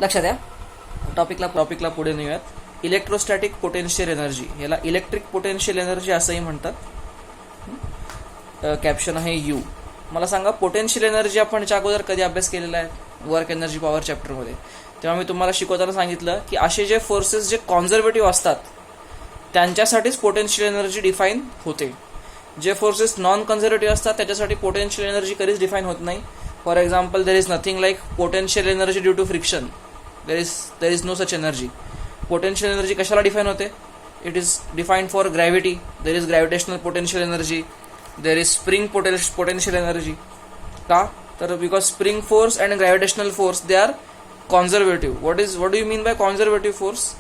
लक्षात द्या. टॉपिकला पुढे नेऊयात. इलेक्ट्रोस्टॅटिक पोटेन्शियल एनर्जी, याला इलेक्ट्रिक पोटेन्शियल एनर्जी असंही म्हणतात. कॅप्शन आहे यू. मला सांगा, पोटेन्शियल एनर्जी आपण याच्या अगोदर कधी अभ्यास केलेला आहे? वर्क एनर्जी पॉवर चॅप्टरमध्ये. तेव्हा मी तुम्हाला शिकवताना सांगितलं की असे जे फोर्सेस जे कॉन्झर्वेटिव्ह असतात त्यांच्यासाठीच पोटेन्शियल एनर्जी डिफाईन होते. जे फोर्सेस नॉन कन्झर्वेटिव्ह असतात त्याच्यासाठी पोटेन्शियल एनर्जी कधीच डिफाईन होत नाही. For example, there is nothing like potential energy due to friction. There is no such energy. Potential energy कशाला डिफाईन होते? It is defined for gravity. There is gravitational potential energy. There is spring potential energy. का? तर because spring force and gravitational force they are conservative. What do you mean by conservative force?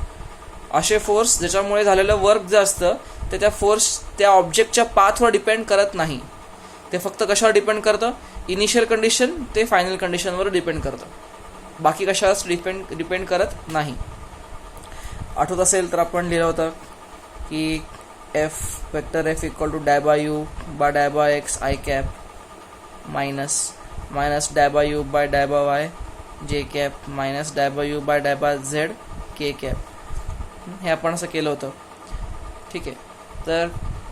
असे force ज्याच्यामुळे झालेलं work जे असतं ते त्या force त्या ऑब्जेक्टच्या पाथवर डिपेंड करत नाही. ते फक्त कशावर डिपेंड करतं? इनिशियल कंडिशन ते फायनल कंडिशनवर डिपेंड करतं. बाकी कशावर डिपेंड करत नाही. आठवत असेल तर आपण लिहिलं होतं की F vector F equal to d by u by d by x i cap minus d by u by d by y j cap minus d by u by d by z k cap. हे आपण असं केलं होतं. ठीक आहे. तर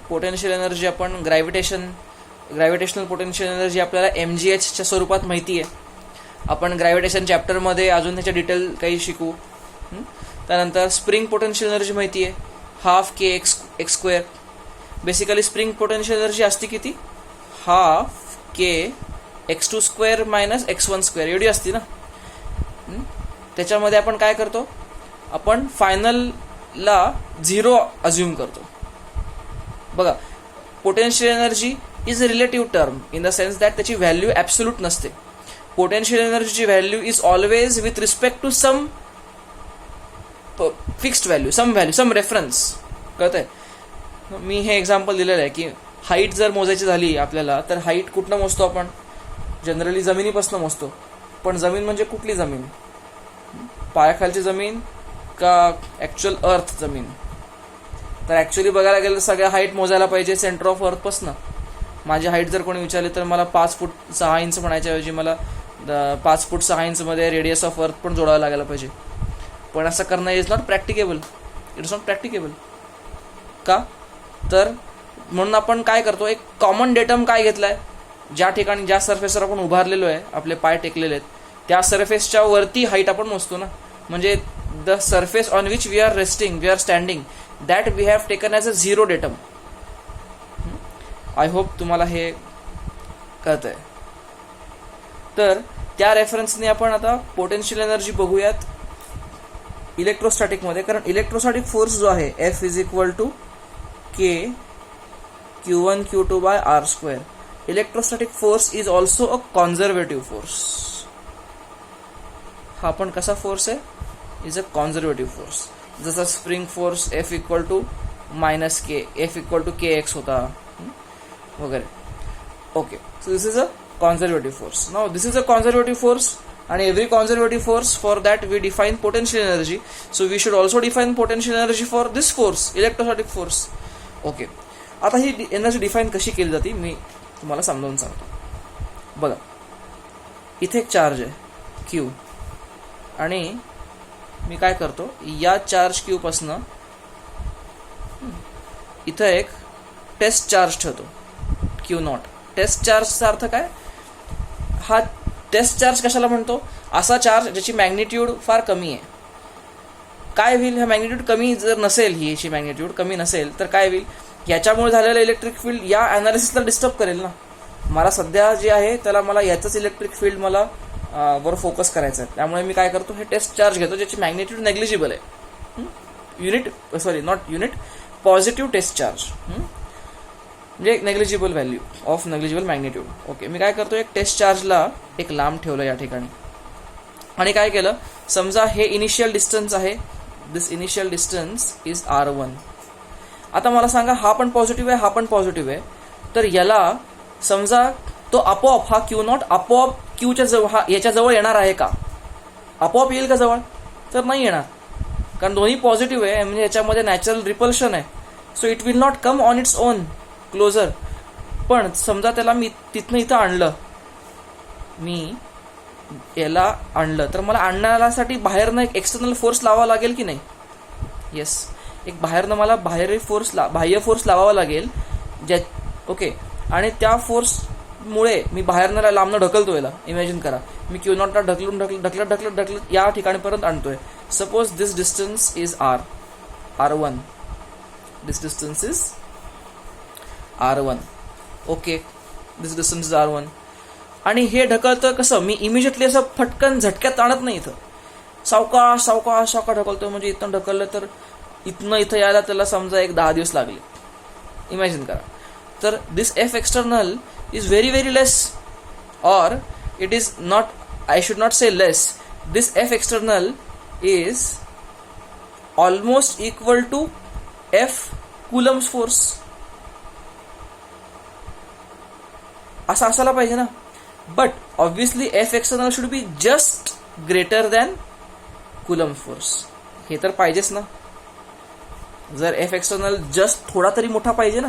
potential energy आपण gravitational potential energy आपल्याला MgHच्या स्वरूपात माहिती आहे. आपण ग्रॅव्हिटेशन चॅप्टरमध्ये अजून त्याच्या डिटेल काही शिकू. त्यानंतर स्प्रिंग पोटेन्शियल एनर्जी माहिती आहे, half K X square. Basically spring potential energy असते किती? Half K x2 square minus x1 square एवढी असते ना. त्याच्यामध्ये आपण काय करतो? आपण फायनलला 0 अज्युम करतो. बघा, potential energy is a relative term in the sense that त्याची व्हॅल्यू ॲब्सोल्यूट नसते. पोटेन्शियल एनर्जीची value is always with respect to some fixed value, some reference. कळतंय? मी हे एक्झाम्पल दिलेलं आहे की हाईट जर मोजायची झाली आपल्याला तर हाईट कुठनं मोजतो आपण? जनरली जमिनीपासून मोजतो. पण जमीन म्हणजे कुठली जमीन? पायाखालची जमीन का ॲक्च्युअल अर्थ जमीन? तर ॲक्च्युअली बघायला गेलं तर सगळ्या हाईट मोजायला पाहिजे सेंटर ऑफ अर्थपासून. माझी हाईट जर कोणी विचारली तर मला 5 फूट 6 इंच म्हणायच्याऐवजी मला 5 फूट 6 इंचमध्ये रेडियस ऑफ अर्थ पण जोडायला लागायला पाहिजे. पण असं करणं is not practicable. It's not practicable. का? तर म्हणून आपण काय करतो, एक कॉमन डेटम काय घेतला आहे, ज्या ठिकाणी ज्या सरफेसवर आपण उभारलेलो आहे, आपले पाय टेकलेले आहेत, त्या सरफेसच्या वरती हाईट आपण मोजतो ना. म्हणजे the surface on which we are resting, we are standing, that we have taken as a 0 datum. I hope तुम्हाला हे कळतंय. तर त्या रेफरन्सने आपण आता पोटेन्शियल एनर्जी बघूयात इलेक्ट्रोस्टॅटिकमध्ये. कारण इलेक्ट्रोस्टॅटिक फोर्स जो आहे F is equal to K Q1 Q2 by R square. Electrostatic force is also a conservative force. हा पण कसा फोर्स आहे? Is a conservative force. जसा spring force F equal to minus K, F equal to KX होता वगैरे. Okay, so this is a conservative force. Now this is a conservative force and every conservative force, for that we define potential energy. So we should also define potential energy for this force, electrostatic force. Okay, आता ही energy define कशी केली जाते मी तुम्हाला समजावून सांगतो. बघा, इथे एक चार्ज आहे Q आणि मी काय करतो, या चार्ज Q पासनं इथं एक टेस्ट चार्ज ठेवतो Q0. टेस्ट चार्जचा अर्थ काय? हा टेस्ट चार्ज कशाला म्हणतो? असा चार्ज ज्याची मॅग्निट्यूड फार कमी आहे. काय होईल? ह्या मॅग्निट्यूड कमी जर नसेल, ही याची मॅग्निट्यूड कमी नसेल तर काय होईल? याच्यामुळे झालेलं इलेक्ट्रिक फील्ड या ॲनालिसिसला डिस्टर्ब करेल ना. मला सध्या जे आहे त्याला मला याचंच इलेक्ट्रिक फील्ड मला वर फोकस करायचं आहे. त्यामुळे मी काय करतो, हे टेस्ट चार्ज घेतो ज्याची मॅग्निट्यूड नेग्लिजिबल आहे. पॉझिटिव्ह टेस्ट चार्ज म्हणजे negligible value of negligible magnitude. Okay, मी काय करतो, एक टेस्ट चार्जला एक लांब ठेवलं या ठिकाणी आणि काय केलं, समजा हे इनिशियल डिस्टन्स आहे. दिस इनिशियल डिस्टन्स इज R1. आता मला सांगा, हा पण पॉझिटिव्ह आहे, हा पण पॉझिटिव्ह आहे. तर याला समजा तो आपोआप हा Q0 आपोआप Qच्या जवळ, हा याच्या जवळ येणार आहे का? आपोआप येईल का जवळ? तर नाही येणार, कारण दोन्ही पॉझिटिव्ह आहे. म्हणजे याच्यामध्ये नॅचरल रिपल्शन आहे. So it will not come on its own closure. पण समजा त्याला मी तिथनं इथं आणलं, मी याला आणलं तर मला आणण्यासाठी बाहेरनं एक एक्सटर्नल फोर्स लावावा लागेल की नाही? येस, एक बाहेरनं मला बाह्य फोर्स लावावा लागेल ज्या ओके. आणि त्या फोर्समुळे मी बाहेरनं लांबनं ढकलतो याला. इमॅजिन करा, मी क्यू नॉटला ढकलत या ठिकाणीपर्यंत आणतोय. Suppose this distance is R1. This distance is R1. Okay, this distance is R1. आणि हे ढकलतं कसं? मी इमिजिएटली असं फटकन झटक्यात आणत नाही, इथं सावकाश ढकलतोय. म्हणजे इथं ढकललं तर इथं यायला त्याला समजा एक 10 दिवस लागले. इमॅजिन करा. तर this F external is very very less, और it is not, I should not say less. This F external is almost equal to F Coulomb's force. असं असायला पाहिजे ना. But obviously F external should be just greater than Coulomb's force. हे तर पाहिजेच ना. जर एफ एक्सटर्नल जस्ट थोडा तरी मोठा पाहिजे ना.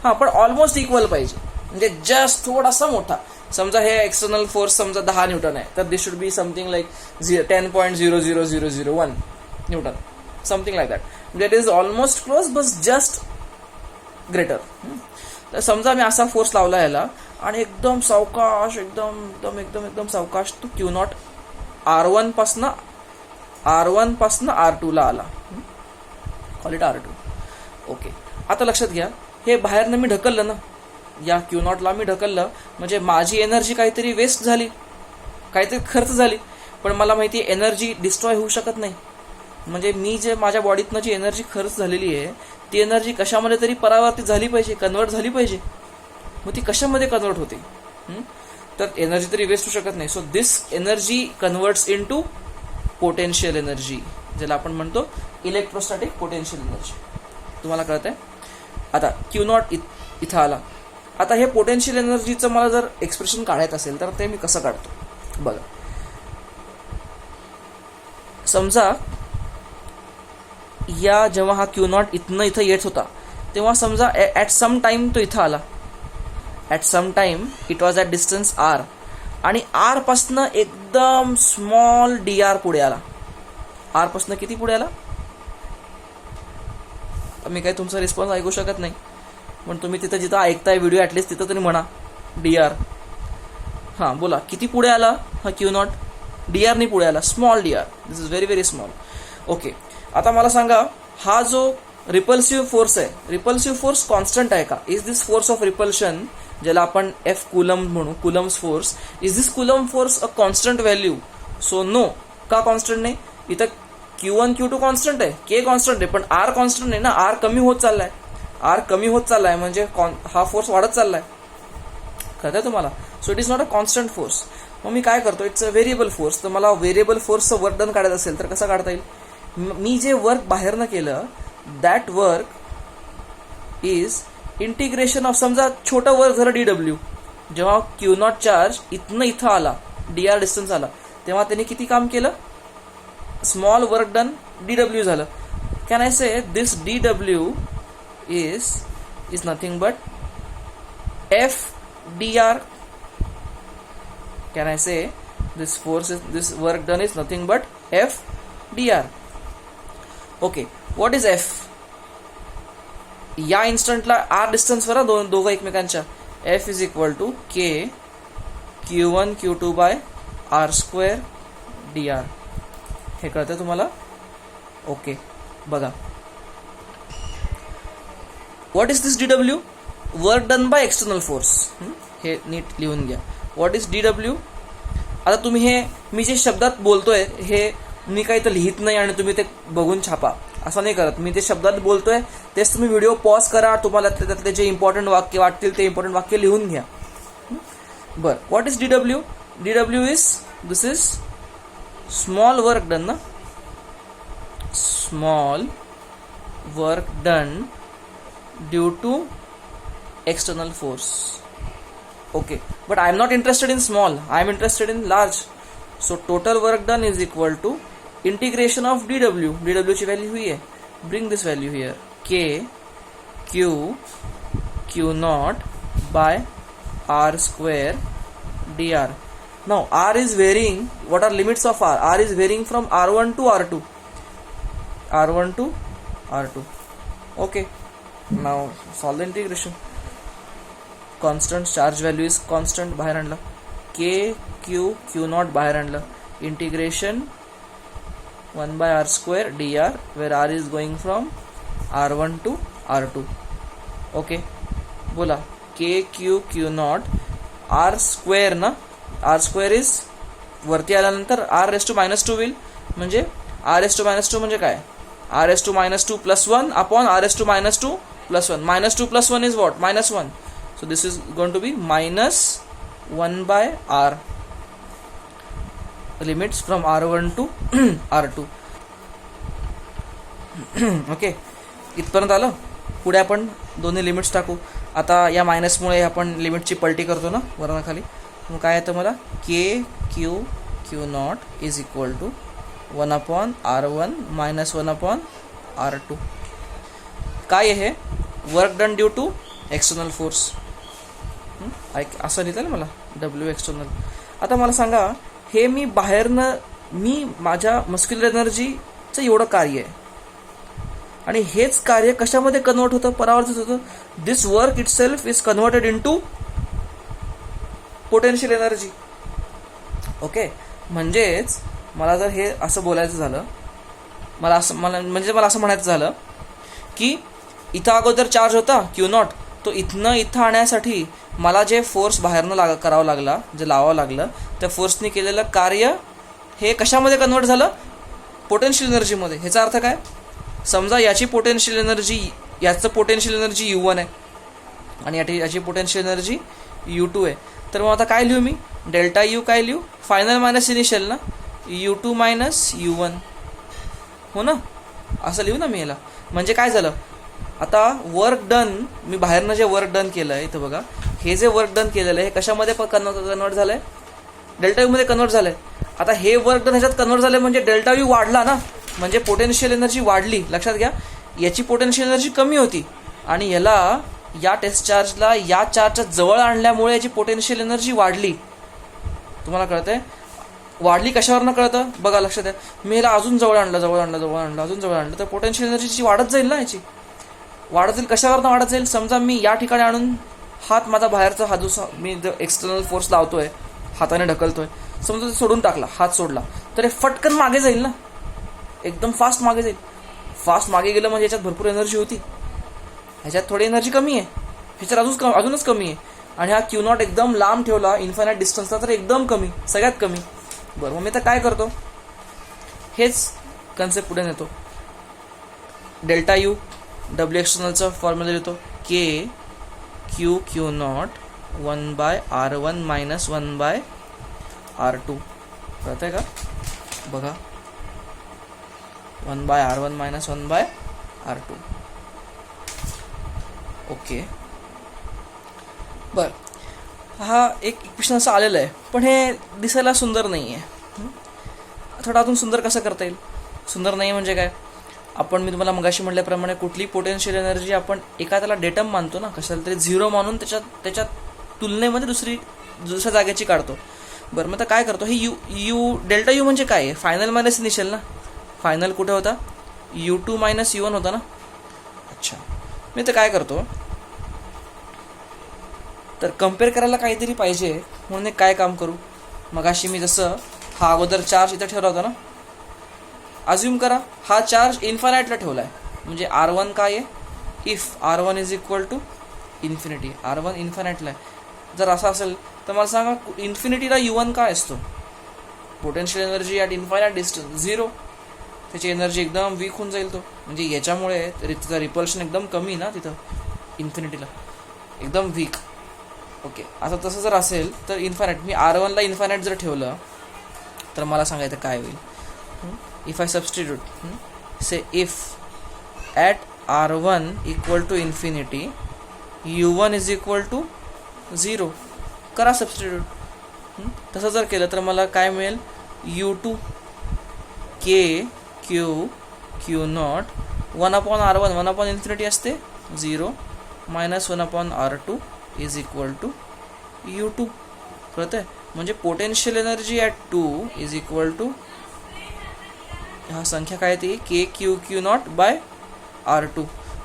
हां, पण ऑलमोस्ट इक्वल पाहिजे, म्हणजे जस्ट थोडासा मोठा. समजा हे एक्सटर्नल फोर्स समजा 10 न्यूटन आहे, तर this should be something like 10.00001 newton, something like that. That is almost close, बस जस्ट ग्रेटर. तर समजा मी असा फोर्स लावला याला आणि एकदम सावकाश, एकदम सावकाश तो क्यू नॉट R1 पासनं R2 ला आला. Call it R2. ओके, आता लक्षात घ्या, हे बाहेरनं मी ढकललं ना, या क्यू नॉटला मी ढकललं, म्हणजे माझी एनर्जी काहीतरी वेस्ट झाली, काहीतरी खर्च झाली. पण मला माहिती आहे एनर्जी डिस्ट्रॉय होऊ शकत नाही. म्हणजे मी जे माझ्या बॉडीतनं जी एनर्जी खर्च झालेली आहे, ती एनर्जी कशामध्ये तरी परावर्तित झाली पाहिजे, कन्वर्ट झाली पाहिजे. मग ती कशामध्ये कन्वर्ट होते? तर एनर्जी तरी वेस्ट होऊ शकत नाही. So this energy converts into potential energy, ज्याला आपण म्हणतो इलेक्ट्रोस्टॅटिक पोटेन्शियल एनर्जी. तुम्हाला कळत आहे? आता क्यू नॉट इथं आला. आता हे पोटेन्शियल एनर्जीचं मला जर एक्सप्रेशन काढायचं असेल तर ते मी कसं काढतो बघा. समजा या जेव्हा हा क्यू नॉट इथं येत होता, तेव्हा समजा ॲट सम टाइम तो इथं आला. At some time it was at distance R, आणि R पासनं एकदम स्मॉल dr पुढे आला. R पासनं किती पुढे आला? मी काही तुमचा रिस्पॉन्स ऐकू शकत नाही, पण तुम्ही तिथं जिथं ऐकताय व्हिडिओ ॲटलिस्ट तिथं तरी म्हणा dr. हां, बोला किती पुढे आला हा क्यू नॉट? dr नी पुढे आला, small dr. This is very very small. Okay, आता मला सांगा, हा जो रिपल्सिव्ह फोर्स आहे, रिपल्सिव्ह फोर्स कॉन्स्टंट आहे का? Is this force of repulsion, ज्याला आपण एफ कुलम म्हणू, coulomb's force, is this coulomb force a constant value? So no. का कॉन्स्टंट नाही? इथं Q1 Q2 कॉन्स्टंट आहे, K कॉन्स्टंट आहे, पण R कॉन्स्टंट नाही ना. R कमी होत चाललाय, म्हणजे हा फोर्स वाढत चाललाय. कळतंय तुम्हाला? So it is not a constant force. मग मी काय करतो, इट्स अ व्हेरिएबल फोर्स. तर मला व्हेरिएबल फोर्सचं वर्क डन काढायचं असेल तर कसं काढता येईल? मी जे वर्क बाहेरनं केलं, that work is integration of, समजा छोटं वर्क झालं DW. जेव्हा क्यू नॉट चार्ज इथं आला, dr डिस्टन्स आला, तेव्हा त्यांनी किती काम केलं? स्मॉल वर्क डन DW झालं. Can I say this DW is nothing but F dr? Can I say this work done is nothing but F dr? Okay, what is F? या इन्स्टंटला R डिस्टन्सवर दोघं एकमेकांच्या. F is equal to K Q1 Q2 by R² dr. हे कळतं तुम्हाला? Okay, बघा. What is this DW? Work done by external force. हे नीट लिहून घ्या. What is DW? आता तुम्ही हे मी जे शब्दात बोलतोय, हे मी काही तर लिहित नाही आणि तुम्ही ते बघून छापा, असं नाही करत. मी ते शब्दात बोलतोय तेच तुम्ही व्हिडिओ पॉज करा, तुम्हाला त्यातले जे इम्पॉर्टंट वाक्य वाटतील ते इम्पॉर्टंट वाक्य लिहून घ्या. बरं, what is DW? DW is, this is small work done ना, small work done due to external force. Okay, but I am not interested in small, I am interested in large. So total work done is equal to integration of DW. DW की value हुई है, bring this value here, K Q naught by R² dr. Now R is varying. What are limits of R? R is varying from R1 to R2. R1 to R2. Okay. Now solve the integration. Constant charge value is constant बाहेर आणलं. K Q Q naught बाहेर आणलं. Integration 1 by R square dr, where R is going from R1 to R2. Okay. बोला K Q Q naught R square ना, R square is वरती आल्यानंतर R raised to minus 2 होईल. म्हणजे R raised to minus 2 म्हणजे काय? R raised to minus 2 plus 1 upon R raised to minus 2 plus 1. Minus 2 plus 1 is what? Minus 1. So this is going to be minus 1 by R. Limits from R1 to R2. Okay, इथपर्यंत आलं. पुढे आपण दोन्ही limits टाकू. आता या मायनसमुळे आपण लिमिटची पलटी करतो ना वरणाखाली. मग काय येतं मला? K Q Q naught is equal to 1 upon R1 minus 1 upon R2. काय आहे? Work done due to external force. असं लिहिलं मला W एक्सटर्नल. आता मला सांगा, हे मी बाहेरनं माझ्या मस्क्युलर एनर्जीचं एवढं कार्य आहे आणि हेच कार्य कशामध्ये कन्वर्ट होतं? परावर्तित होतं. This work itself is converted into potential energy. Okay, म्हणजेच मला जर हे असं बोलायचं झालं, मला असं म्हणायचं झालं की इथं अगोदर चार्ज होता क्यू नॉट, तो इथं आणण्यासाठी मला जे फोर्स बाहेरनं करावं लागला, जे लावावं लागलं, त्या फोर्सनी केलेलं कार्य हे कशामध्ये कन्वर्ट झालं? पोटेन्शियल एनर्जीमध्ये. ह्याचा अर्थ काय? समजा याची पोटेन्शियल एनर्जी, याचं पोटेन्शियल एनर्जी U1 आहे आणि याची पोटेन्शियल एनर्जी U2 आहे. तर मग आता काय लिहू मी? डेल्टा U काय लिहू? फायनल मायनस इनिशियल ना, U2 मायनस U1, हो ना, असं लिहू ना मी याला. म्हणजे काय झालं? आता वर्क डन, मी बाहेरनं जे वर्क डन केलं आहे, इथं बघा, हे जे वर्क डन केलेलं आहे हे कशामध्ये कन्वर्ट झालं आहे? डेल्टा यूमध्ये कन्वर्ट झालं आहे. आता हे वर्क डन ह्याच्यात कन्वर्ट झालं म्हणजे डेल्टा यू वाढला ना, म्हणजे पोटेन्शियल एनर्जी वाढली. लक्षात घ्या, याची पोटेन्शियल एनर्जी कमी होती आणि याला, या टेस्ट चार्जला या चार्जच्या जवळ आणल्यामुळे याची पोटेन्शियल एनर्जी वाढली. तुम्हाला कळतंय? वाढली कशावरनं कळतं? बघा, लक्षात द्या. मी याला अजून जवळ आणलं, अजून जवळ आणलं, तर पोटेन्शियल एनर्जीची वाढत जाईल ना. याची वाढत जाईल. कशावरनं वाढत जाईल? समजा मी या ठिकाणी आणून हात माझा बाहेरचा हात, मी एक्सटर्नल फोर्स लावतोय, हाताने ढकलतोय, समजा ते सोडून टाकला, हात सोडला, तर हे फटकन मागे जाईल ना, एकदम फास्ट मागे जाईल. फास्ट मागे गेलं म्हणजे याच्यात भरपूर एनर्जी होती, ह्याच्यात थोडी एनर्जी कमी आहे, ह्याच्यात अजूनच कमी आहे. आणि हा क्यू नॉट एकदम लांब ठेवला इन्फायनाईट डिस्टन्सला तर एकदम कमी, सगळ्यात कमी. बरं, मग मी तर काय करतो? हेच कन्सेप्ट पुढे नेतो. डेल्टा यू W एक्सटर्नलचा फॉर्म्युला लिहितो. K Q Q naught 1 by R1 minus 1 by R2. कळतंय का? बघा, 1 by R1 minus 1 by R2. Okay, बर, हा एक इक्वेशन असं आलेलं आहे, पण हे दिसायला सुंदर नाही आहे. थोडं अजून सुंदर कसं करता येईल? सुंदर नाही म्हणजे काय? आपण, मी तुम्हाला मगाशी म्हटल्याप्रमाणे, कुठली पोटेन्शियल एनर्जी आपण एखाद्याला डेटम मानतो ना, कशाला तरी झिरो मानून त्याच्या तुलनेमध्ये दुसऱ्या जागेची काढतो. बरं, मग आता काय करतो? हे यू डेल्टा यू म्हणजे काय आहे? फायनल मायनस इनिशियल ना. फायनल कुठे होता? U2 मायनस U1 होता ना. अच्छा, मी तर काय करतो, तर कम्पेअर करायला काहीतरी पाहिजे म्हणून एक काय काम करू? मगाशी मी जसं हा अगोदर चार्ज इथं ठेवला होता ना, अज्युम करा हा चार्ज इन्फायनाईटला ठेवला आहे, म्हणजे R1 काय आहे? If R1 is equal to infinity, R1 इन्फायनाईटला आहे. जर असं असेल तर मला सांगा, इन्फिनिटीला U1 काय असतो? Potential energy at infinite distance 0. त्याची एनर्जी एकदम वीक होऊन जाईल तो, म्हणजे याच्यामुळे तिथं रिपल्शन एकदम कमी ना, तिथं इन्फिनिटीला एकदम वीक. ओके, आता तसं जर असेल तर इन्फायनाईट, मी R1ला इन्फायनाईट जर ठेवलं तर मला सांगायचं काय होईल? If I substitute, say if at R1 equal to infinity, U1 is equal to 0, करा सबस्टिट्यूट. तसं जर केलं तर मला काय मिळेल? U2 K Q Q naught 1 upon R1, 1 upon infinity असते 0, minus 1 upon R2 is equal to U2. कळतंय? म्हणजे potential energy at 2 is equal to, हा संख्या काय ती K Q Q naught by R2.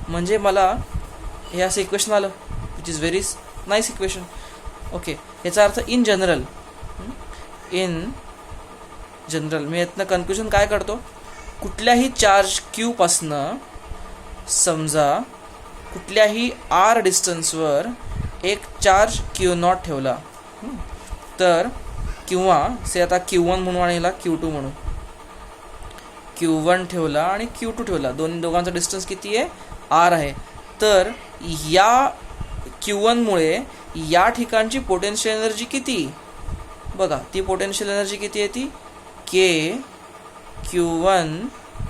म्हणजे मला हे असं इक्वेशन आलं which is very nice equation. Okay, याचा अर्थ इन जनरल मी यातनं कन्क्ल्युजन काय करतो, कुठल्याही चार्ज क्यू पासनं समजा कुठल्याही R डिस्टन्सवर एक चार्ज क्यू नॉट ठेवला, तर किंवा से आता Q1 म्हणू आणि ह्याला Q2 म्हणू, Q1 ठेवला आणि Q2 ठेवला, दोघांचा डिस्टन्स किती आहे, R आहे. तर या Q1 मुळे या ठिकाणची पोटेन्शियल एनर्जी किती, बघा ती पोटेन्शियल एनर्जी किती आहे, ती के Q1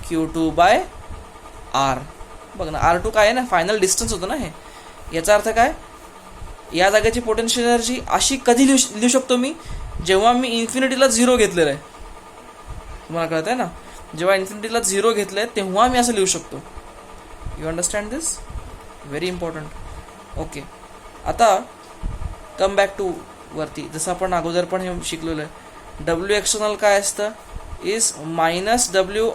Q2 बाय R. बघ ना, R2 काय आहे ना, फायनल डिस्टन्स होतं ना हे. याचा अर्थ काय, या जागेची पोटेन्शियल एनर्जी अशी कधी लिहू शकतो मी, जेव्हा मी इन्फिनिटीला 0 घेतलेलं आहे. तुम्हाला कळत आहे ना, जेव्हा इन्फिनिटीला 0 घेतलं आहे तेव्हा मी असं लिहू शकतो. You understand this, very important. Okay, आता कम बॅक टू वरती, जसं आपण अगोदर पण हे शिकलेलं आहे, डब्ल्यू एक्सटर्नल काय असतं, is minus W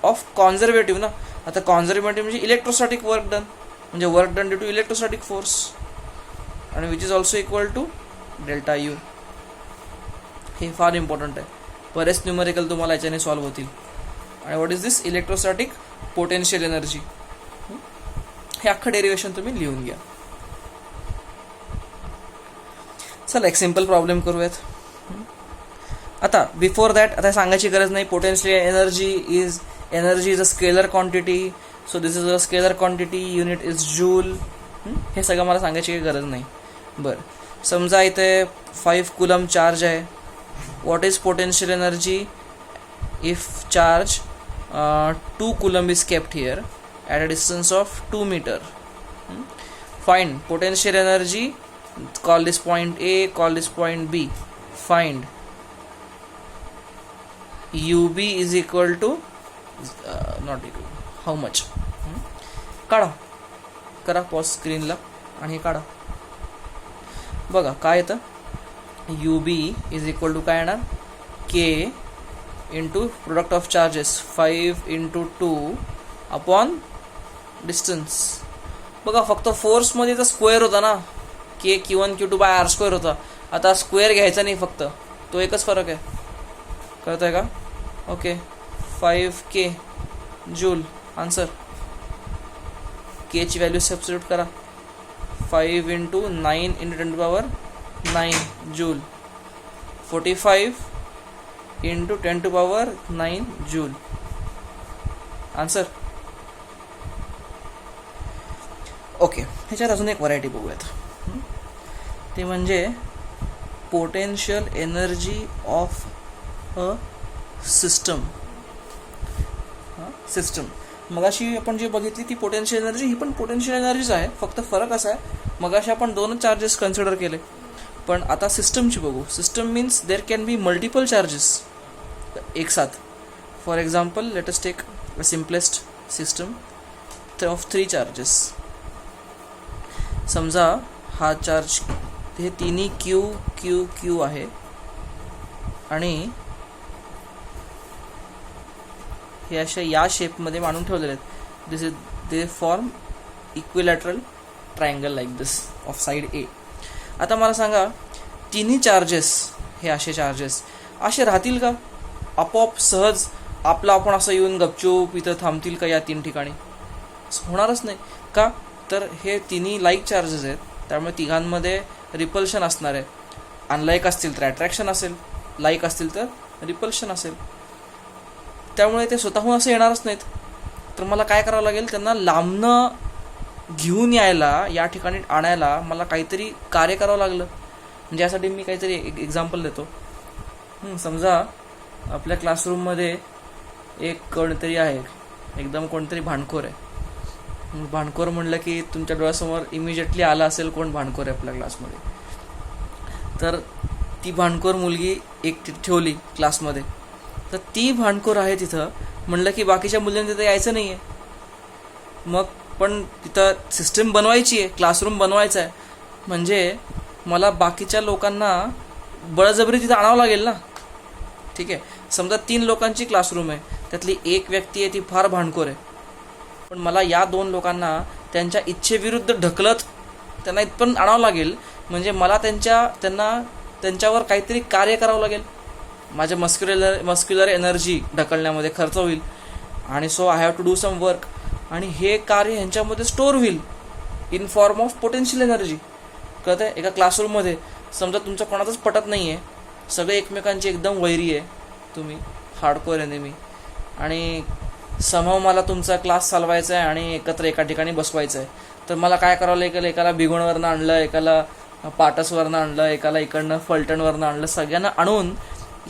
of conservative ना. आता कॉन्झर्वेटिव्ह म्हणजे इलेक्ट्रोस्टॅटिक वर्क डन, म्हणजे work done due to electrostatic force, आणि which is also equal to delta U. हे फार इम्पॉर्टंट आहे, बरेच न्यूमेरिकल तुम्हाला याच्याने सॉल्व्ह होतील. आणि what is this electrostatic potential energy, हे अख्खं डेरिवेशन तुम्ही लिहून घ्या. चला एक सिम्पल प्रॉब्लेम करूयात. आता बिफोर दॅट, आता सांगायची गरज नाही, potential energy is a scalar quantity, so this is a scalar quantity, unit is joule. हे सगळं मला सांगायची काही गरज नाही. बरं, समजा इथे 5 कुलम चार्ज आहे. What is potential energy if charge 2 coulomb is kept here at a distance of 2 metre. Find potential energy, call this point A, call this point B. Find UB is equal to not equal, how much. काढा, करा pause स्क्रीनला आणि हे काढा. बघा काय येतं, UB is equal to काय येणार, K into product of charges 5 into 2 upon distance. बघा फक्त फोर्समध्ये तर स्क्वेअर होता ना, के Q1 Q2 bye R square होता. आता स्क्वेअर घ्यायचा नाही, फक्त तो एकच फरक आहे, कळत आहे का. Okay, 5K joule answer. के ची व्हॅल्यू सबस्टिट्यूट करा, 5 into 9 into 10 to the power 9 joule, 45 into 10 to the power 9 joule answer. Okay, ह्याच्यात अजून एक व्हरायटी बघूयात, ते म्हणजे potential energy of a system. मगाशी आपण जी बघितली ती पोटेन्शियल एनर्जी, ही पण पोटेन्शियल एनर्जीच आहे, फक्त फरक असा आहे, मगाशी आपण 2 चार्जेस कन्सिडर केले, पण आता सिस्टमची बघू. System means there can be multiple charges एक साथ. For example let us take a simplest system of 3 charges. समजा हा चार्ज, हे तिन्ही क्यू क्यू क्यू आहे आणि हे अशा या शेपमध्ये मांडून ठेवलेले आहेत. This is the form equilateral triangle like this of side A. आता मला सांगा, तिन्ही चार्जेस, हे असे चार्जेस असे राहतील का आपोआप सहज आपला आपण असं येऊन गपचूप इथं थांबतील का या 3 ठिकाणी? होणारच नाही. का तर हे तिन्ही लाईक चार्जेस आहेत, त्यामुळे तिघांमध्ये रिपल्शन असणार आहे. अनलाईक असतील तर अट्रॅक्शन असेल, लाईक असतील तर रिपल्शन असेल. त्यामुळे ते स्वतःहून असं येणारच नाहीत. तर मला काय करावं लागेल, त्यांना लांबनं घेऊन यायला, या ठिकाणी आणायला मला काहीतरी कार्य करावं लागलं. म्हणजे यासाठी मी काहीतरी एक्झाम्पल देतो. समजा आपल्या क्लासरूममध्ये एक कोणतरी आहे, एकदम कोणतरी भांडखोर आहे. भांडखोर म्हणलं की तुमच्या डोळ्यासमोर इमिजिएटली आला असेल कोण भांडखोर आहे आपल्या क्लासमध्ये. तर ती भांडखोर मुलगी एक ठेवली क्लासमध्ये, तर ती भांडखोर आहे तिथं, म्हणलं की बाकीच्या मुलांनी तिथं यायचं नाही आहे. मग पण तिथं सिस्टम बनवायची आहे, क्लासरूम बनवायचा आहे, म्हणजे मला बाकीच्या लोकांना बळजबरी तिथं आणावं लागेल ना. ठीक आहे, समजा 3 लोकांची क्लासरूम आहे, त्यातली एक व्यक्ती आहे ती फार भांडखोर आहे, पण मला या 2 लोकांना त्यांच्या इच्छेविरुद्ध ढकलत त्यांना इथपर्यंत आणावं लागेल. म्हणजे मला त्यांच्यावर काहीतरी कार्य करावं लागेल. माझ्या मस्क्युलर एनर्जी ढकलण्यामध्ये खर्च होईल, आणि so I have to do some work, आणि हे कार्य ह्यांच्यामध्ये स्टोअर होईल in form of potential energy. कळतं आहे? एका क्लासरूममध्ये समजा तुमचं कोणाचंच पटत नाही आहे, सगळे एकमेकांची एकदम वैरी आहे, तुम्ही हार्डकोर एनिमी, आणि समहाव मला तुमचा क्लास चालवायचा आहे आणि एकत्र एका ठिकाणी बसवायचं आहे. तर मला काय करावं लागेल, एकाला भिगवणवरनं आणलं, एकाला पाटसवरनं आणलं, एकाला इकडनं फलटणवरनं आणलं, सगळ्यांना आणून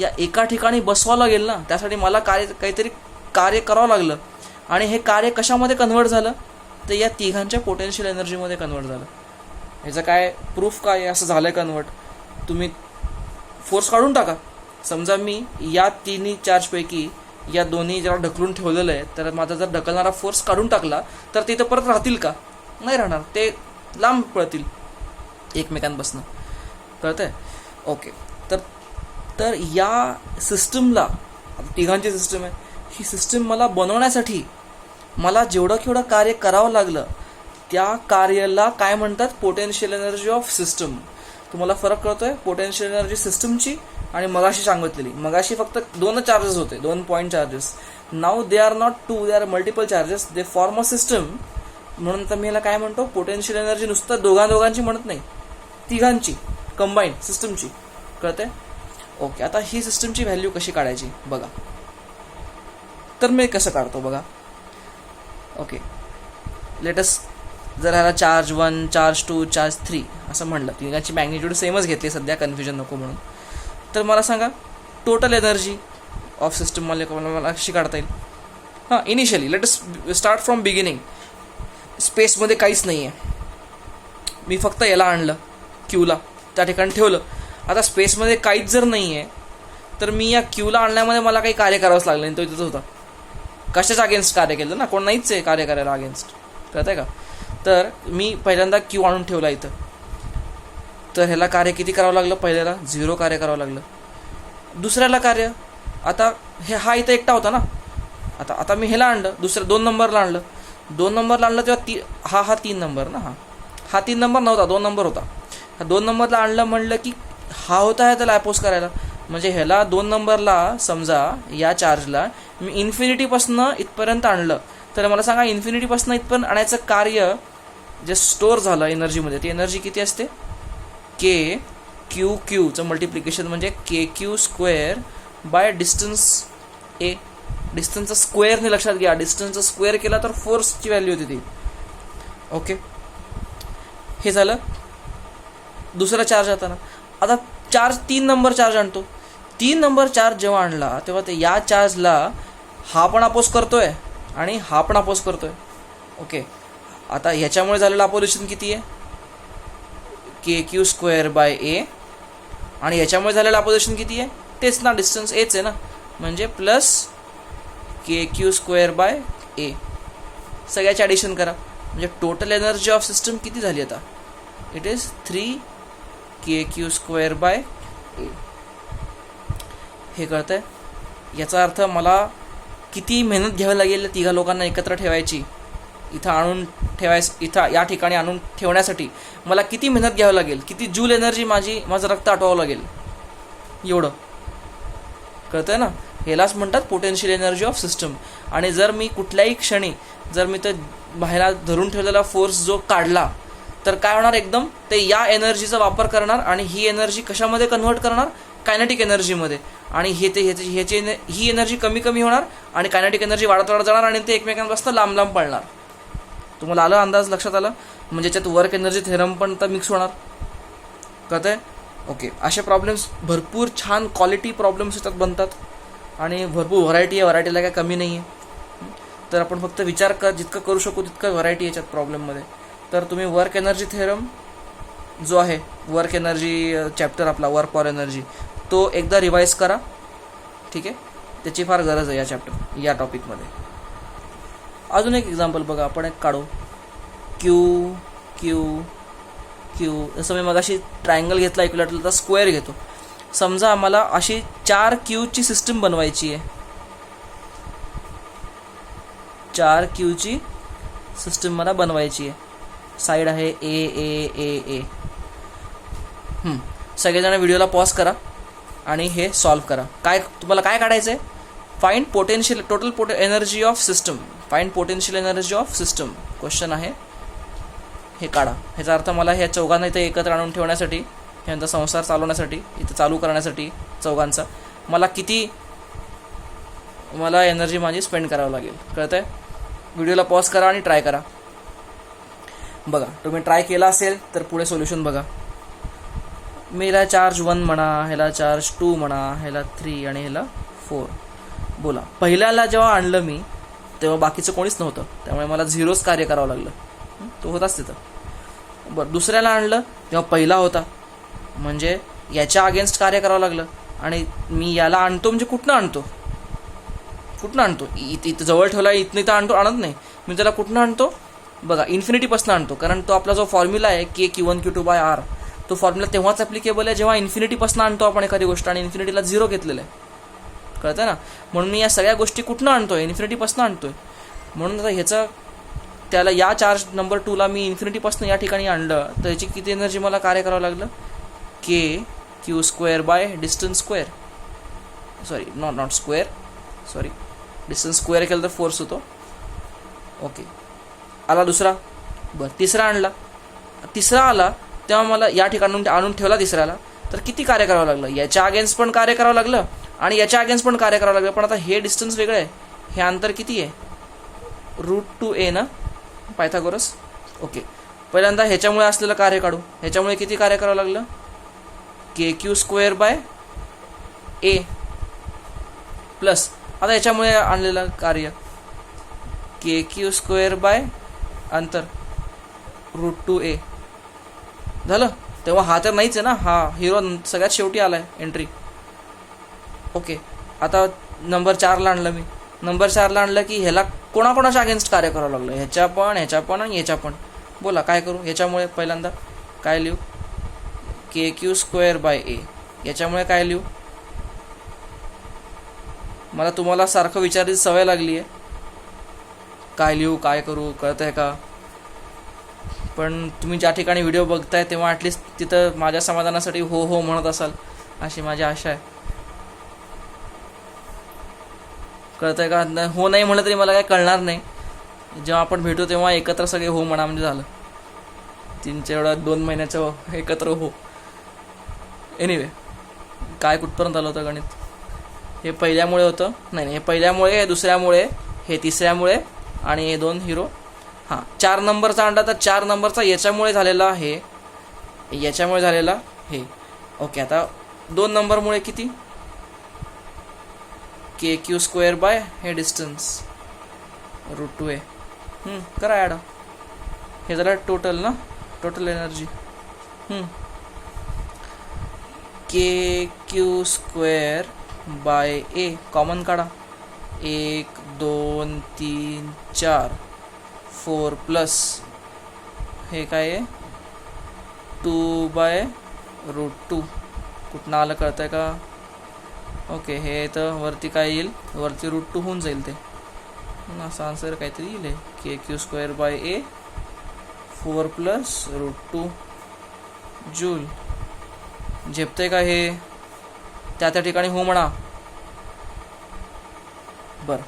या एका ठिकाणी बसवावं लागेल ना. त्यासाठी मला काहीतरी कार्य करावं लागलं, आणि हे कार्य कशामध्ये कन्व्हर्ट झालं, तर या तिघांच्या पोटेन्शियल एनर्जीमध्ये कन्व्हर्ट झालं. ह्याचं काय प्रूफ काय असं झालं कन्व्हर्ट, तुम्ही फोर्स काढून टाका. समजा मी या 3 चार्जपैकी या दोन्ही ज्याला ढकलून ठेवलेलं आहे, तर माझा जर ढकलणारा फोर्स काढून टाकला तर ते इथं परत राहतील का? नाही राहणार, ते लांब पळतील एकमेकांपासून. कळतं आहे? ओके. तर या सिस्टमला, तिघांची सिस्टम आहे, ही सिस्टम मला बनवण्यासाठी मला जेवढं कार्य करावं लागलं, त्या कार्याला काय म्हणतात, पोटेन्शियल एनर्जी ऑफ सिस्टम. तुम्हाला फरक कळतोय पोटेन्शियल एनर्जी सिस्टमची आणि मगाशी सांगितलेली. मगाशी फक्त 2 चार्जेस होते, 2 point charges. Now they are not 2, they are multiple charges, they form a system. म्हणून तर मी याला काय म्हणतो, पोटेन्शियल एनर्जी नुसतं दोघांची म्हणत नाही, तिघांची कंबाईन सिस्टमची. कळतंय? ओके. आता ही सिस्टमची व्हॅल्यू कशी काढायची बघा. तर मी कसं काढतो बघा. ओके, लेटस जर ह्याला चार्ज 1, चार्ज 2, चार्ज 3 असं म्हणलं, तिघांची मॅग्निट्यूड सेमच घेतली सध्या, कन्फ्युजन नको म्हणून. तर मला सांगा टोटल एनर्जी ऑफ सिस्टम मला कशी काढता येईल. हां, initially let's start from beginning. स्पेसमध्ये काहीच नाही आहे, मी फक्त याला आणलं, क्यूला त्या ठिकाणी ठेवलं. आता स्पेसमध्ये काहीच जर नाही आहे, तर मी या क्यूला आणण्यामध्ये मला काही कार्य करावंच लागलं नाही, तो इथंच होता. कशाच्या अगेन्स्ट कार्य केलं ना, कोण नाहीच आहे कार्य करायला अगेन्स्ट. कळतं आहे का? तर मी पहिल्यांदा क्यू आणून ठेवला इथं, तर ह्याला कार्य किती करावं लागलं, पहिल्याला 0 कार्य करावं लागलं. दुसऱ्याला कार्य, आता हा इथं एकटा होता ना, आता मी ह्याला आणलं, 2 नंबरला आणलं. 2 नंबरला आणलं तेव्हा हा 3 नंबर ना, हा 3 नंबर नव्हता, 2 नंबर होता. हा 2 नंबरला आणलं, म्हणलं की हा होता आहे त्याला अपोज करायला. म्हणजे ह्याला 2 नंबरला समजा या चार्जला मी इन्फिनिटीपासून इथपर्यंत आणलं, तर मला सांगा इन्फिनिटीपासून इथपर्यंत आणायचं कार्य जे स्टोअर झालं एनर्जीमध्ये, ती एनर्जी किती असते, क्यूचं मल्टिप्लिकेशन म्हणजे KQ² बाय डिस्टन्स ए. डिस्टन्सचा स्क्वेअरने लक्षात घ्या, डिस्टन्सचा स्क्वेअर केला तर फोर्सची व्हॅल्यू होती ती. ओके, हे झालं दुसरा चार्ज आता ना. आता 3 नंबर चार्ज आणतो. 3 नंबर चार्ज जेव्हा आणला तेव्हा ते या चार्जला हा पण अपोज करतोय आणि हा पण अपोज करतोय. ओके, आता ह्याच्यामुळे झालेलं अपोजिशन किती आहे, KQ² बाय ए, आणि याच्यामुळे झालेलं अपोजिशन किती आहे, तेच ना, डिस्टन्स एच आहे ना, म्हणजे प्लस KQ² बाय ए. सगळ्याचे ॲडिशन करा, म्हणजे टोटल एनर्जी ऑफ सिस्टम किती झाली आता, इट इज 3 KQ² बाय ए. हे कळतं आहे? याचा अर्थ मला किती मेहनत घ्यावी लागेल तिघा लोकांना एकत्र ठेवायची, इथं या ठिकाणी आणून ठेवण्यासाठी मला किती मेहनत घ्यावी लागेल, किती जूल एनर्जी माझं रक्त आटवावं लागेल, एवढं. कळतंय ना? ह्यालाच म्हणतात पोटेन्शियल एनर्जी ऑफ सिस्टम. आणि जर मी कुठल्याही क्षणी जर मी तर बाहेर धरून ठेवलेला फोर्स जो काढला, तर काय होणार, एकदम ते या एनर्जीचा वापर करणार आणि ही एनर्जी कशामध्ये कन्व्हर्ट करणार, कायनेटिक एनर्जीमध्ये. आणि ही एनर्जी कमी होणार आणि कायनेटिक एनर्जी वाढत जाणार आणि ते एकमेकांपासून लांब पळणार. तुम्हाला आलं अंदाज, लक्षात आलं? म्हणजे त्याच्यात वर्क एनर्जी थेरम पण तर मिक्स होणार. कळतंय? ओके, असे प्रॉब्लेम्स भरपूर छान क्वालिटी प्रॉब्लेम्स याच्यात बनतात आणि भरपूर व्हरायटी आहे, व्हरायटीला काय कमी नाही आहे. तर आपण फक्त विचार जितकं करू शकू तितकं व्हरायटी याच्यात प्रॉब्लेममध्ये. तर तुम्ही वर्क एनर्जी थेरम जो आहे, वर्क एनर्जी चॅप्टर आपला, वर्क फॉर एनर्जी, तो एकदा रिवाईज करा. ठीक आहे, त्याची फार गरज आहे या टॉपिकमध्ये. अजून एक एक्झाम्पल बघा, आपण एक काढू, क्यू. जसं मी मगाशी ट्रायंगल घेतला, इक्विलॅटरलचा स्क्वेअर घेतो. समजा आम्हाला अशी 4 क्यूची सिस्टम बनवायची आहे, 4 क्यूची सिस्टम मला बनवायची आहे. साईड आहे ए ए ए ए. सगळेजण व्हिडिओला पॉज करा आणि हे सॉल्व करा. तुम्हाला काय काढायचं आहे? Find potential total energy of system. Find potential energy of system question आहे, हे काढा. ह्याचा अर्थ मला ह्या चौघांना इथे एकत्र आणून ठेवण्यासाठी, ह्यांचा संसार चालवण्यासाठी, इथं चालू करण्यासाठी चौघांचा मला एनर्जी माझी स्पेंड करावं लागेल. कळतंय? व्हिडिओला पॉज करा आणि ट्राय करा. बघा, तुम्ही ट्राय केला असेल तर पुढे सोल्युशन बघा. मी ह्याला चार्ज 1 म्हणा, ह्याला चार्ज 2 म्हणा, ह्याला 3 आणि ह्याला 4. बोला, पहिल्याला जेव्हा आणलं मी तेव्हा बाकीचं कोणीच नव्हतं, त्यामुळे मला 0च कार्य करावं लागलं. तो होताच तिथं. बरं, दुसऱ्याला आणलं तेव्हा पहिला होता, म्हणजे याच्या अगेन्स्ट कार्य करावं लागलं. आणि मी याला आणतो म्हणजे कुठनं आणतो? इथं जवळ ठेवला, इथं आणत नाही मी. त्याला कुठनं आणतो? बघा, इन्फिनिटीपासून आणतो. कारण तो आपला जो फॉर्म्युला आहे Q1 Q2/R, तो फॉर्म्युला तेव्हाच ॲप्लिकेबल आहे जेव्हा इन्फिनिटीपासून आणतो आपण एखादी गोष्ट आणि इन्फिनिटीला 0 घेतलेलं आहे. कळतं ना? म्हणून मी या सगळ्या गोष्टी कुठनं आणतोय? इन्फिनिटीपासून आणतोय. म्हणून आता त्याला या चार्ज नंबर 2ला मी इन्फिनिटीपासून या ठिकाणी आणलं तर याची किती एनर्जी मला कार्य करावं लागलं? Q² distance square. Sorry, not square, sorry, distance square केलं तर फोर्स होतो. ओके, आला दुसरा. बरं, तिसरा आणला. तिसरा आला तेव्हा मला या ठिकाणून आणून ठेवला तिसऱ्याला, तर किती कार्य करावं लागलं? याच्या अगेन्स्ट पण कार्य करावं लागलं आणि याच्या अगेन्स्ट पण कार्य करावं लागलं. पण आता हे डिस्टन्स वेगळं आहे, हे अंतर किती आहे? √2a ना, पायथागोरस. ओके, पहिल्यांदा ह्याच्यामुळे असलेलं कार्य काढू. ह्याच्यामुळे किती कार्य करावं लागलं? Q² a प्लस आता ह्याच्यामुळे आणलेलं कार्य Q² अंतर √2a झालं. तेव्हा हा तर नाहीच आहे ना, हा हिरो सगळ्यात शेवटी आलाय एंट्री. ओके, आता नंबर 4ला आणलं मी. नंबर 4ला आणलं की ह्याला कोणाकोणाच्या अगेन्स्ट कार्य करावं लागलं? ह्याच्या पण आणि ह्याच्या पण. बोला, काय करू? ह्याच्यामुळे पहिल्यांदा काय लिहू? Q² a. याच्यामुळे काय लिहू? मला तुम्हाला सारखं विचारायची सवय लागली आहे, काय लिहू, काय करू, कळत आहे का? पण तुम्ही ज्या ठिकाणी व्हिडिओ बघताय तेव्हा ॲटलिस्ट तिथं माझ्या समाधानासाठी हो हो म्हणत असाल अशी माझी आशा आहे. कळत आहे का? हो नाही म्हणलं तरी मला काय कळणार नाही. जेव्हा आपण भेटू तेव्हा एकत्र सगळे हो म्हणा म्हणजे झालं. 2 महिन्याचं एकत्र हो. एनिवे, काय कुठपर्यंत आलं होतं गणित? हे पहिल्यामुळे होतं, नाही, हे पहिल्यामुळे, हे दुसऱ्यामुळे, हे तिसऱ्यामुळे आणि हे 2 हिरो. हां, 4 नंबरचा आणला तर 4 नंबरचा याच्यामुळे झालेला हे, याच्यामुळे झालेला हे. ओके, आता 2 नंबरमुळे किती? Q² हे डिस्टन्स √2a. करा ॲड. हे झालं टोटल ना, total energy. Q² a common काढा. 1 2 3 4 4 प्लस हे काय आहे? 2/√2. कुठनं आलं कळत आहे का? ओके, हे तर वरती काय येईल? वरती √2 होऊन जाईल ते. असं आन्सर काहीतरी येईल. Q² a 4 plus √2 joule. झेपतंय का हे? त्या ठिकाणी हो म्हणा. बरं,